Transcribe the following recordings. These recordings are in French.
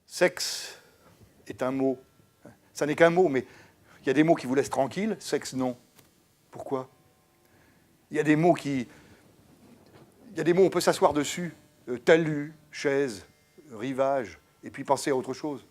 Sexe est un mot. Ça n'est qu'un mot, mais il y a des mots qui vous laissent tranquille, sexe non. Pourquoi? Il y a des mots qui... Il y a des mots, on peut s'asseoir dessus. Talus, chaise, rivage, et puis penser à autre chose.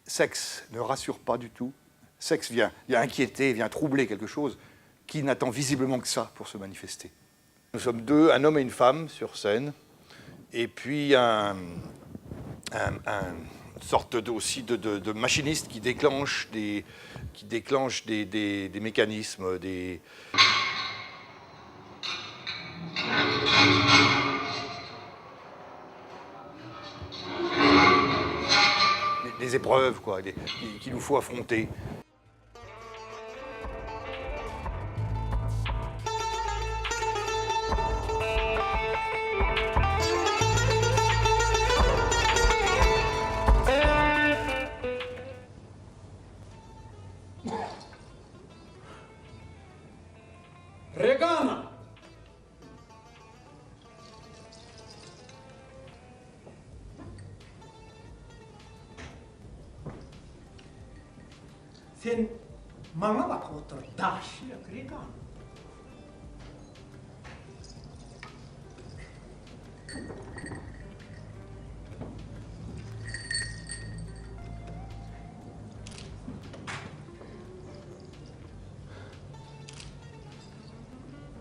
Sexe ne rassure pas du tout. Sexe vient inquiéter, vient troubler quelque chose qui n'attend visiblement que ça pour se manifester. Nous sommes deux, un homme et une femme sur scène, et puis une sorte aussi de machiniste qui déclenche des mécanismes, des épreuves quoi, qu'il nous faut affronter. Regana! Sen bana bak otur, daşlık Regana.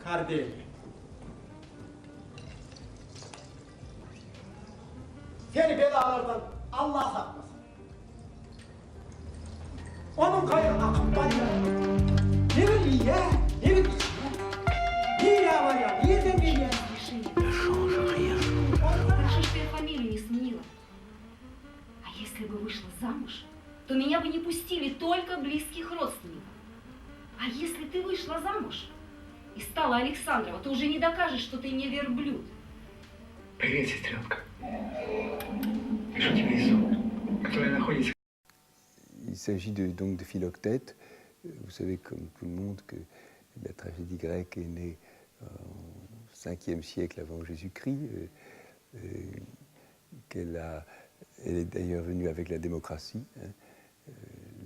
Kardeşim. Seni belalardan Allah saklasın. Onun kayır akıp var ya. Ne bileyim ya, ne bileyim ya. Ne ya var ya, nereden bileyim ya. Хорошо, что я фамилию не сменила. А если бы вышла замуж, то меня бы не пустили только близких родственников. А если ты вышла замуж и стала Александрова, то уже не докажешь, что ты не верблюд. Привет, сестренка. Je тебе несу, которая находится. Il s'agit donc de Philoctète. Vous savez, comme tout le monde, que la tragédie grecque est née au 5e siècle avant Jésus-Christ, elle est d'ailleurs venue avec la démocratie.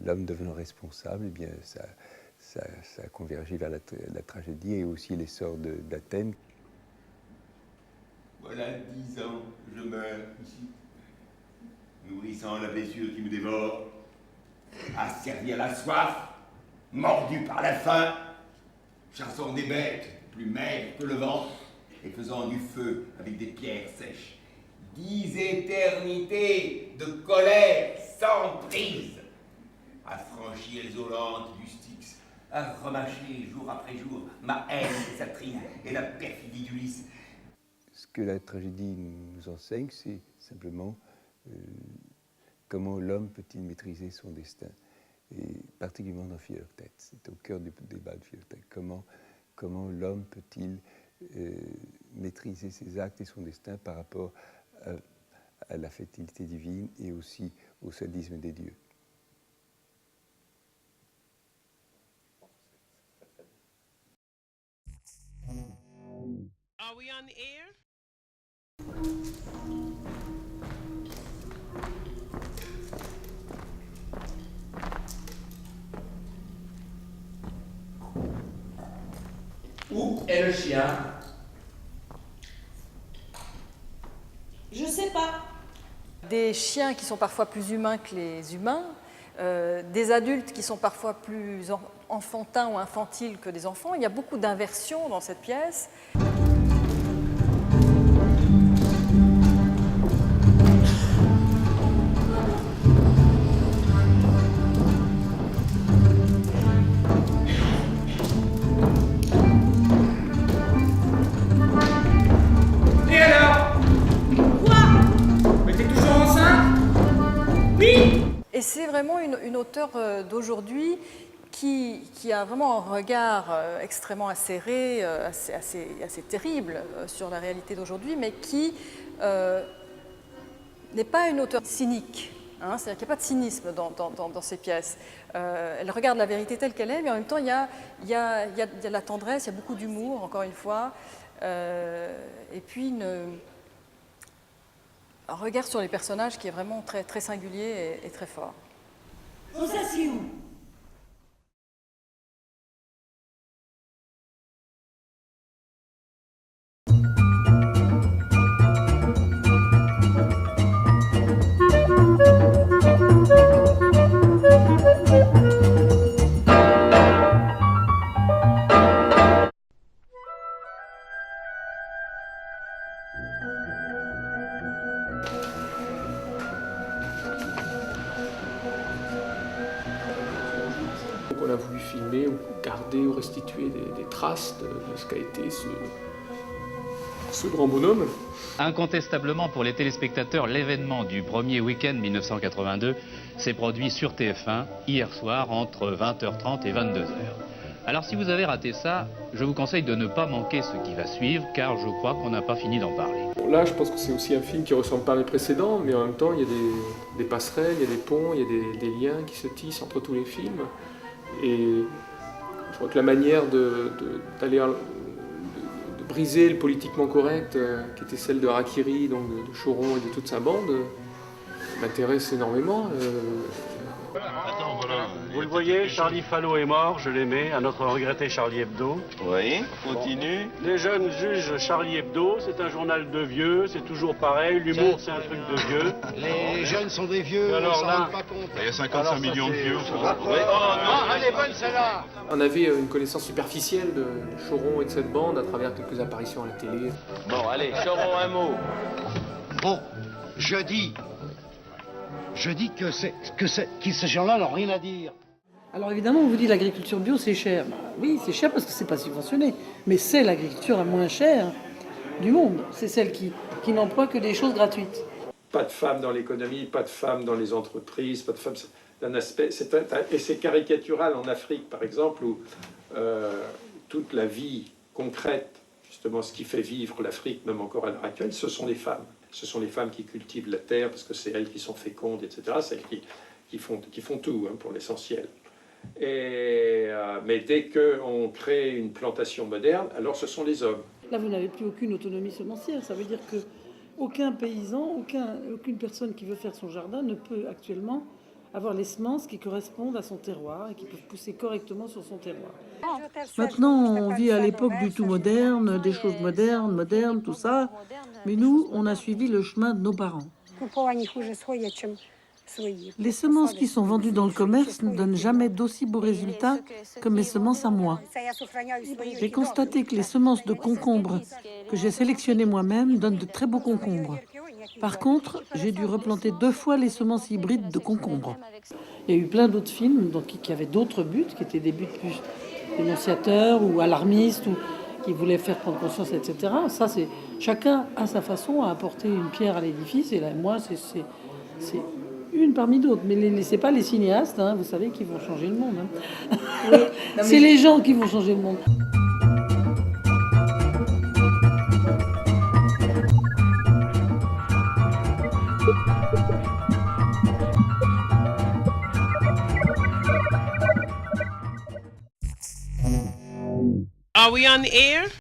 L'homme devenant responsable, eh bien, ça a convergé vers la tragédie et aussi l'essor d'Athènes. Voilà 10 ans que je meurs ici, nourrissant la blessure qui me dévore, asservi à la soif, mordu par la faim, chassant des bêtes plus maigres que le vent et faisant du feu avec des pierres sèches. 10 éternités de colère sans prise, à franchir les eaux lentes du Styx, à remâcher jour après jour ma haine de Satrine et la perfidie d'Ulysse. Ce que la tragédie nous enseigne, c'est simplement comment l'homme peut-il maîtriser son destin. Et particulièrement dans Philoctète. C'est au cœur du débat de Philoctète. Comment l'homme peut-il maîtriser ses actes et son destin par rapport à la fertilité divine et aussi au sadisme des dieux. Are we on the air? Où est le chien? Je sais pas. Des chiens qui sont parfois plus humains que les humains, des adultes qui sont parfois plus enfantins ou infantiles que des enfants. Il y a beaucoup d'inversions dans cette pièce. Et alors? Quoi? Mais t'es toujours enceinte? Oui? Et c'est vraiment une auteure d'aujourd'hui qui a vraiment un regard extrêmement acéré, assez terrible sur la réalité d'aujourd'hui, mais qui n'est pas une auteure cynique. Hein, c'est-à-dire qu'il n'y a pas de cynisme dans ses pièces. Elle regarde la vérité telle qu'elle est, mais en même temps, il y a de la tendresse, il y a beaucoup d'humour, encore une fois, et puis un regard sur les personnages qui est vraiment très, très singulier et très fort. On s'assied où? On a voulu filmer ou garder ou restituer des traces de ce qu'a été ce grand bonhomme. Incontestablement pour les téléspectateurs, l'événement du premier week-end 1982 s'est produit sur TF1 hier soir entre 20h30 et 22h. Alors si vous avez raté ça, je vous conseille de ne pas manquer ce qui va suivre car je crois qu'on n'a pas fini d'en parler. Bon, là, je pense que c'est aussi un film qui ne ressemble pas à les précédents, mais en même temps, il y a des passerelles, il y a des ponts, il y a des liens qui se tissent entre tous les films. Et je crois que la manière de briser le politiquement correct, qui était celle de Harakiri, donc de Choron et de toute sa bande, m'intéresse énormément. Vous le voyez, Charlie Fallot est mort, je l'aimais, à notre regretté Charlie Hebdo. Oui, continue. Les jeunes jugent Charlie Hebdo, c'est un journal de vieux, c'est toujours pareil, l'humour c'est un truc de vieux. Les jeunes sont des vieux, alors on s'en là, rend pas compte. Il y a 55 millions de vieux. Elle est bonne celle-là. On avait une connaissance superficielle de Choron et de cette bande à travers quelques apparitions à la télé. Bon, allez, Choron, un mot. Bon, je dis que ces gens-là n'ont rien à dire. Alors évidemment, on vous dit l'agriculture bio, c'est cher. Bah, oui, c'est cher parce que c'est pas subventionné. Mais c'est l'agriculture la moins chère du monde. C'est celle qui n'emploie que des choses gratuites. Pas de femmes dans l'économie, pas de femmes dans les entreprises, pas de femmes d'un aspect. Et c'est caricatural en Afrique, par exemple, où toute la vie concrète, justement ce qui fait vivre l'Afrique, même encore à l'heure actuelle, ce sont les femmes. Ce sont les femmes qui cultivent la terre parce que c'est elles qui sont fécondes, etc. C'est elles qui font tout, hein, pour l'essentiel. Mais dès qu'on crée une plantation moderne, alors ce sont les hommes. Là, vous n'avez plus aucune autonomie semencière. Ça veut dire que aucun paysan, aucune personne qui veut faire son jardin ne peut actuellement avoir les semences qui correspondent à son terroir et qui peuvent pousser correctement sur son terroir. Maintenant, on vit à l'époque du tout moderne, des choses modernes, tout ça. Mais nous, on a suivi le chemin de nos parents. Les semences qui sont vendues dans le commerce ne donnent jamais d'aussi beaux résultats que mes semences à moi. J'ai constaté que les semences de concombres que j'ai sélectionnées moi-même donnent de très beaux concombres. Par contre, j'ai dû replanter 2 fois les semences hybrides de concombres. Il y a eu plein d'autres films donc, qui avaient d'autres buts, qui étaient des buts plus dénonciateurs ou alarmistes, ou qui voulaient faire prendre conscience, etc. Ça, c'est chacun à sa façon à apporter une pierre à l'édifice. Et là, moi, c'est une parmi d'autres. Mais c'est pas les cinéastes, hein, vous savez, qui vont changer le monde. Hein. Oui. Non, C'est les gens qui vont changer le monde. Are we on the air?